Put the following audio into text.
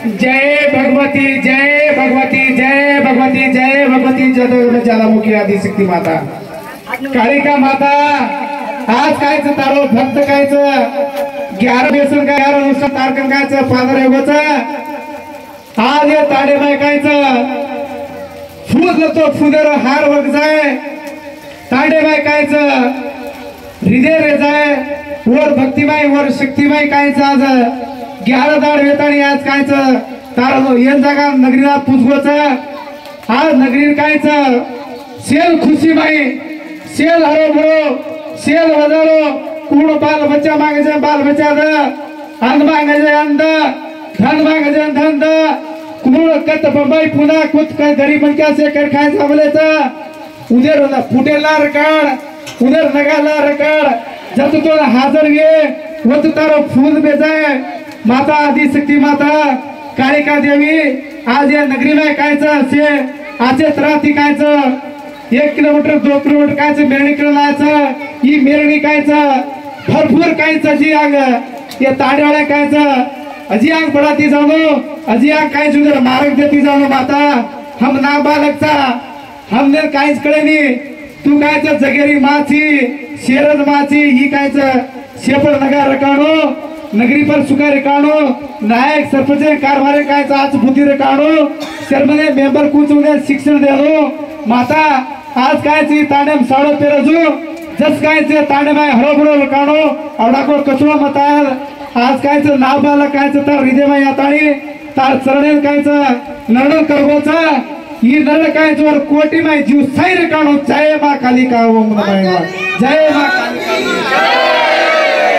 जय भगवती जय भगवती जय भगवती जय भगवती ज्वालामुखी आदिशक्ती माता कालिका माता। आज कायच तारो भक्त कायच 11 बेसन का 11 नुसतं तारकन कायच पादर योगाच आज या ताडे बाय कायच फूल तो फुदर हार वग जाय ताडे बाय कायच हृदय रे जाय वर भक्तिमाय वर शक्तिमाय कायच आज 11 दाड वेताणी आज कायच तारो येन जागा नगरीला पुजगोच आज नगरी कायच सेल खुशी माई सेल हरो भरो सेल वजारो कूड़ बाल बच्चा मांगे जाए बाल बच्चा द अंध मांगे जाए अंध धन मांगे जाए धन द कूड़ कत बंबई पुना कुछ का गरीब मन क्या से कर खाए सामले ता उधर ना फुटेला रकाड उधर नगाला रकाड जब तो हाजर ये वो तो तारो फूल बेजाए माता आदिशक्ती माता कालिका देवी आज या नगरी में कायचा से आचे त्राती कायचा 1 किलोमीटर 2 किलोमीटर कायच मेरणी करायचं ही मेरणी कायच भरपूर कायच जी आग या ताड्यावाळ्या कायच अजी आग पडाती जाणो अजी आग काय जुदर मार्ग देती जाणो माता हम ना बालकचा हमने कायच कळेनी तू कायच जगेरी माची शेरद माची ही कायच शेपड नगर रकाणो नगरी पर सुकार काणो नायक सरपंच कारभार कायच आज बुद्धी रे काणो शर्मने मेंबर कुछ उन्हें शिक्षण देलो माता आज कायची तांडेम साडो पेरजू जस कायचे तांडेम हरोबरो काणो आवडाको कचरो मताल आज कायचं नाव बाला कायचं तर हृदयमय याताळी तार चरणेल कायचं नरड करगोचा ही नरड कायचवर कोटीमय जीव सैर काणो जय मा कालिका ओम नमः जय मा कालिका।